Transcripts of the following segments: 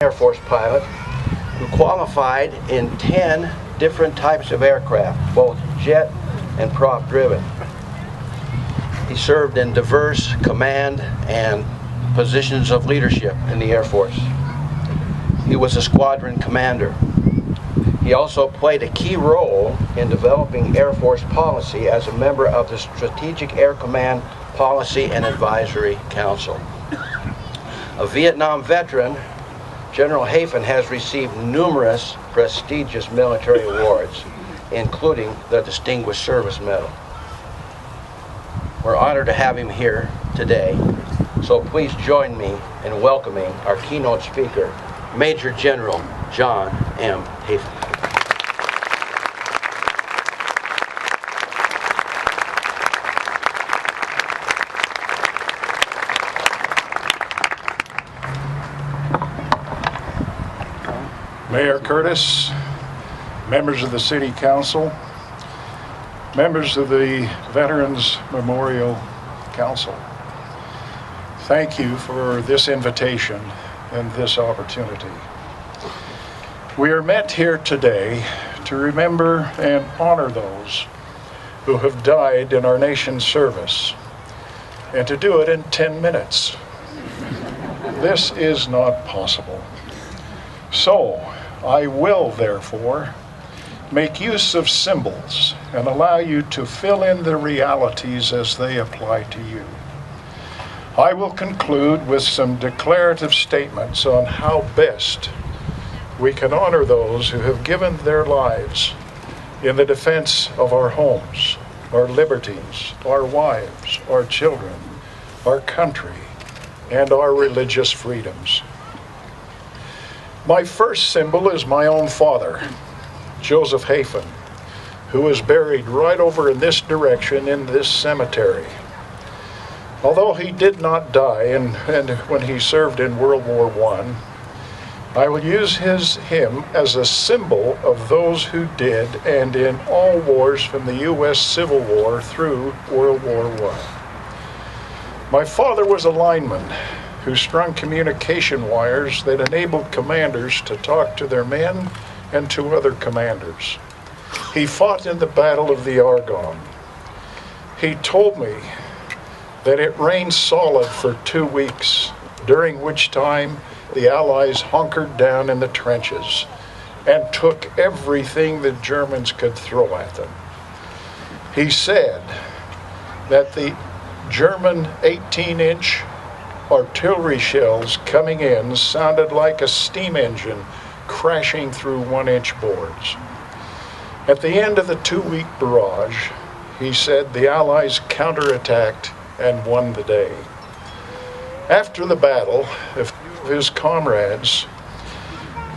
Air Force pilot who qualified in 10 different types of aircraft, both jet and prop driven. He served in diverse command and positions of leadership in the Air Force. He was a squadron commander. He also played a key role in developing Air Force policy as a member of the Strategic Air Command Policy and Advisory Council. A Vietnam veteran, General Hafen has received numerous prestigious military awards, including the Distinguished Service Medal. We're honored to have him here today, so please join me in welcoming our keynote speaker, Major General John M. Hafen. Mayor Curtis, members of the City Council, members of the Veterans Memorial Council, thank you for this invitation and this opportunity. We are met here today to remember and honor those who have died in our nation's service, and to do it in 10 minutes. This is not possible. So, I will, therefore, make use of symbols and allow you to fill in the realities as they apply to you. I will conclude with some declarative statements on how best we can honor those who have given their lives in the defense of our homes, our liberties, our wives, our children, our country, and our religious freedoms. My first symbol is my own father, Joseph Hafen, who is buried right over in this direction in this cemetery. Although he did not die and when he served in World War I will use him as a symbol of those who did, and in all wars from the U.S. Civil War through World War I. My father was a lineman who strung communication wires that enabled commanders to talk to their men and to other commanders. He fought in the Battle of the Argonne. He told me that it rained solid for 2 weeks, during which time the Allies hunkered down in the trenches and took everything the Germans could throw at them. He said that the German 18-inch artillery shells coming in sounded like a steam engine crashing through 1-inch boards. At the end of the 2-week barrage, he said the Allies counterattacked and won the day. After the battle, a few of his comrades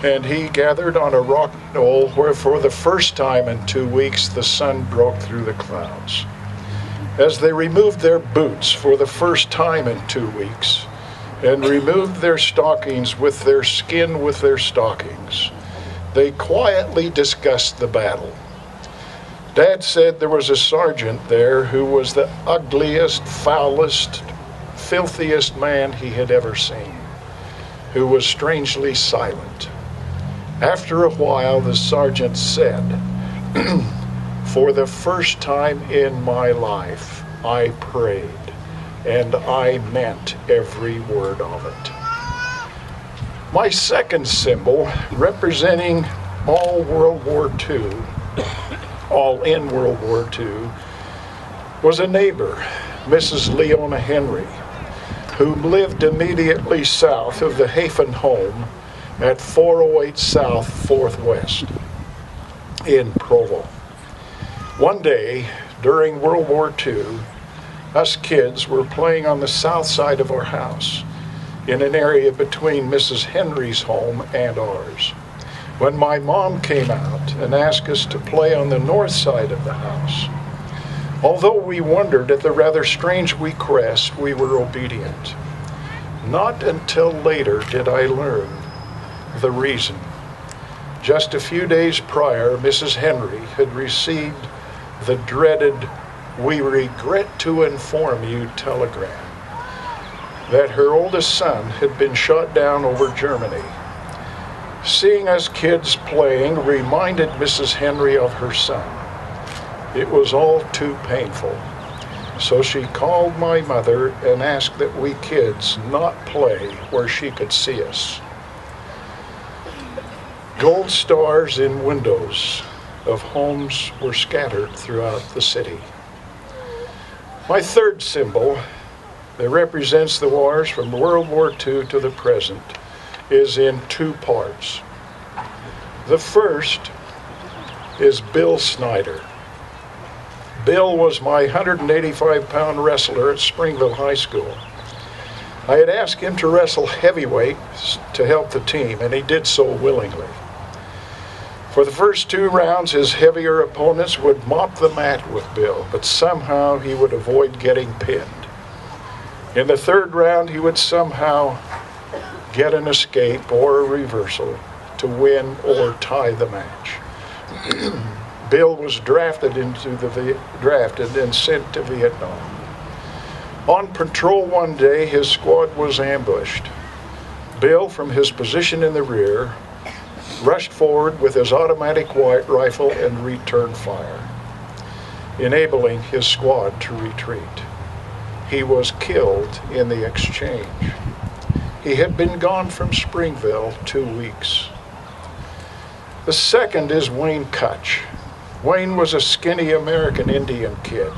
and he gathered on a rock knoll where for the first time in 2 weeks the sun broke through the clouds. As they removed their boots for the first time in 2 weeks and removed their stockings with their skin with their stockings, they quietly discussed the battle. Dad said there was a sergeant there who was the ugliest, foulest, filthiest man he had ever seen, who was strangely silent. After a while, the sergeant said, "For the first time in my life, I prayed, and I meant every word of it." My second symbol, representing all in World War II, was a neighbor, Mrs. Leona Henry, who lived immediately south of the Hafen home at 408 South 4th West in Provo. One day during World War II, us kids were playing on the south side of our house in an area between Mrs. Henry's home and ours, when my mom came out and asked us to play on the north side of the house. Although we wondered at the rather strange request, we were obedient. Not until later did I learn the reason. Just a few days prior, Mrs. Henry had received the dreaded "We regret to inform you" telegram that her oldest son had been shot down over Germany Seeing us kids playing reminded Mrs. Henry of her son. It was all too painful. So she called my mother and asked that we kids not play where she could see us. Gold stars in windows of homes were scattered throughout the city. My third symbol that represents the wars from World War II to the present is in two parts. The first is Bill Snyder. Bill was my 185-pound wrestler at Springville High School. I had asked him to wrestle heavyweight to help the team, and he did so willingly. For the first 2 rounds, his heavier opponents would mop the mat with Bill, but somehow he would avoid getting pinned. In the 3rd round, he would somehow get an escape or a reversal to win or tie the match. Bill was drafted and sent to Vietnam. On patrol one day, his squad was ambushed. Bill, from his position in the rear, rushed forward with his automatic rifle and returned fire, enabling his squad to retreat. He was killed in the exchange. He had been gone from Springville 2 weeks. The second is Wayne Kutch. Wayne was a skinny American Indian kid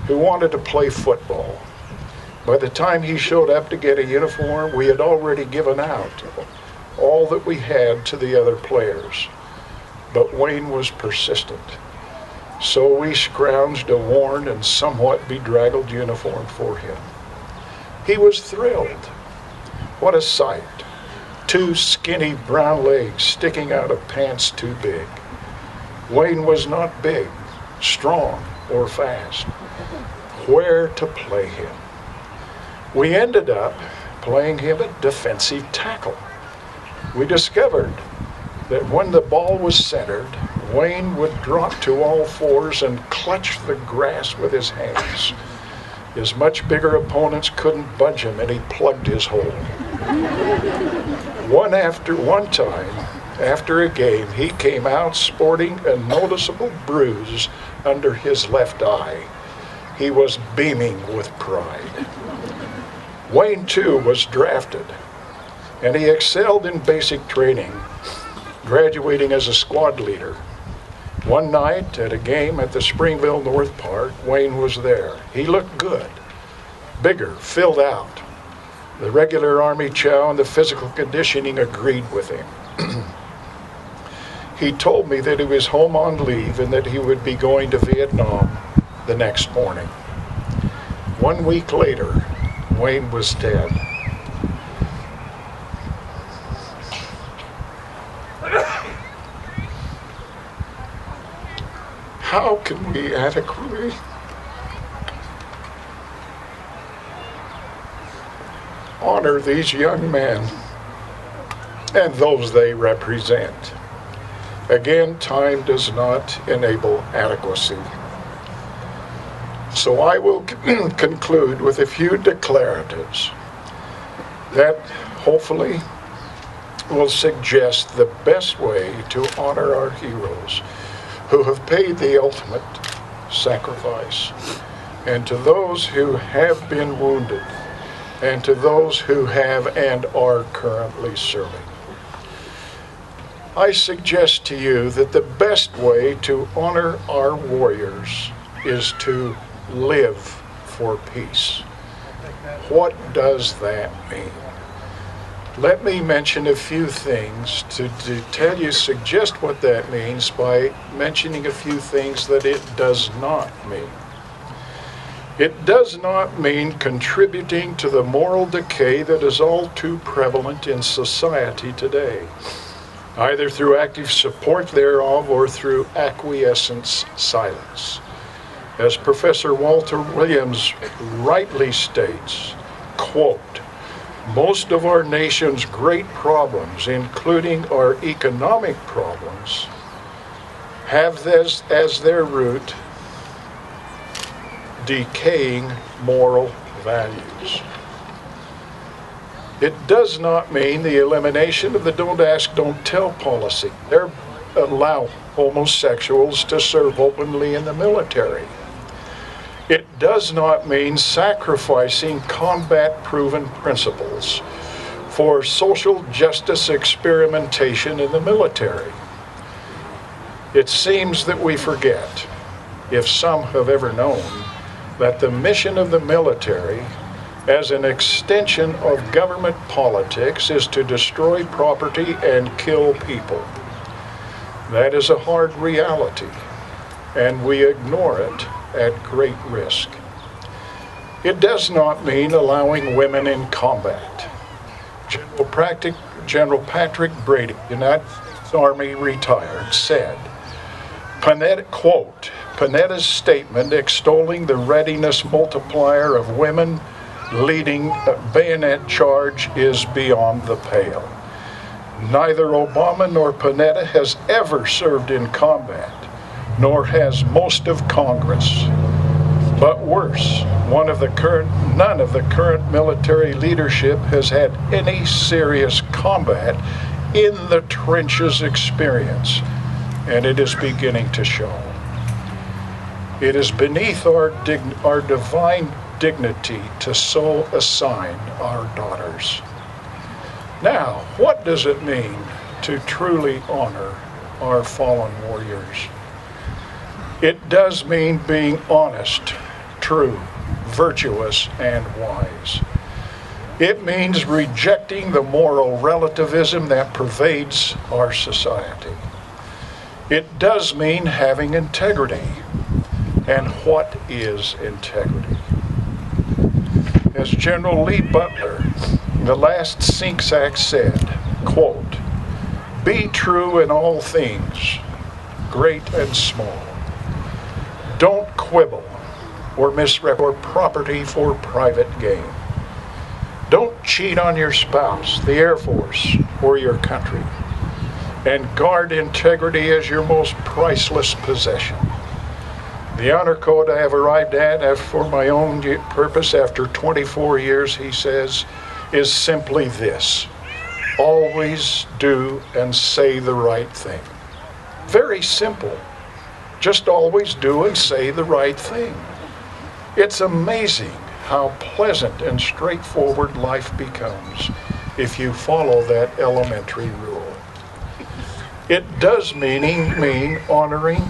who wanted to play football. By the time he showed up to get a uniform, we had already given out all that we had to the other players. But Wayne was persistent. So we scrounged a worn and somewhat bedraggled uniform for him. He was thrilled. What a sight. 2 skinny brown legs sticking out of pants too big. Wayne was not big, strong, or fast. Where to play him? We ended up playing him at defensive tackle. We discovered that when the ball was centered, Wayne would drop to all fours and clutch the grass with his hands. His much bigger opponents couldn't budge him, and he plugged his hole. One time, after a game, he came out sporting a noticeable bruise under his left eye. He was beaming with pride. Wayne, too, was drafted, and he excelled in basic training, graduating as a squad leader. One night at a game at the Springville North Park, Wayne was there. He looked good, bigger, filled out. The regular Army chow and the physical conditioning agreed with him. He told me that he was home on leave and that he would be going to Vietnam the next morning. 1 week later, Wayne was dead. How can we adequately honor these young men and those they represent? Again, time does not enable adequacy. So I will conclude with a few declaratives that hopefully will suggest the best way to honor our heroes who have paid the ultimate sacrifice, and to those who have been wounded, and to those who have and are currently serving. I suggest to you that the best way to honor our warriors is to live for peace. What does that mean? Let me mention a few things to suggest what that means by mentioning a few things that it does not mean. It does not mean contributing to the moral decay that is all too prevalent in society today, either through active support thereof or through acquiescence silence. As Professor Walter Williams rightly states, quote, most of our nation's great problems, including our economic problems, have this as their root decaying moral values. It does not mean the elimination of the don't ask, don't tell policy. They allow homosexuals to serve openly in the military. It does not mean sacrificing combat-proven principles for social justice experimentation in the military. It seems that we forget, if some have ever known, that the mission of the military as an extension of government politics is to destroy property and kill people. That is a hard reality, and we ignore it at great risk. It does not mean allowing women in combat. General Patrick Brady, United States Army retired, said, quote, Panetta's statement extolling the readiness multiplier of women leading a bayonet charge is beyond the pale. Neither Obama nor Panetta has ever served in combat, nor has most of Congress. But worse, none of the current military leadership has had any serious combat in the trenches experience, and it is beginning to show. It is beneath our divine dignity to so assign our daughters. Now, what does it mean to truly honor our fallen warriors? It does mean being honest, true, virtuous, and wise. It means rejecting the moral relativism that pervades our society. It does mean having integrity. And what is integrity? As General Lee Butler, the last SINCSAC said, quote, be true in all things, great and small. Don't quibble or misrepresent property for private gain. Don't cheat on your spouse, the Air Force, or your country. And guard integrity as your most priceless possession. The honor code I have arrived at for my own purpose after 24 years, he says, is simply this: always do and say the right thing. Very simple. Just always do and say the right thing. It's amazing how pleasant and straightforward life becomes if you follow that elementary rule. It does mean honoring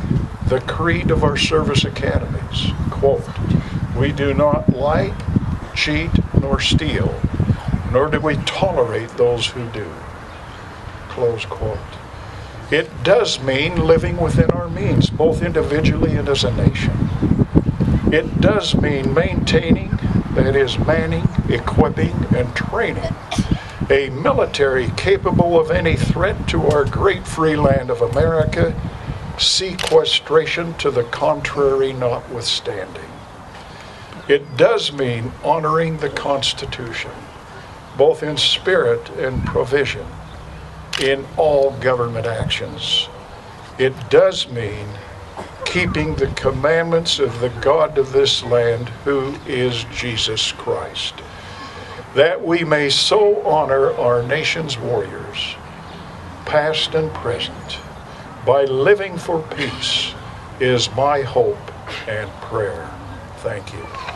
the creed of our service academies. Quote, we do not lie, cheat, nor steal, nor do we tolerate those who do. Close quote. It does mean living within our means, both individually and as a nation. It does mean maintaining, that is manning, equipping, and training a military capable of any threat to our great free land of America, sequestration to the contrary notwithstanding. It does mean honoring the Constitution, both in spirit and provision, in all government actions. It does mean keeping the commandments of the God of this land, who is Jesus Christ, that we may so honor our nation's warriors, past and present, by living for peace, is my hope and prayer. Thank you.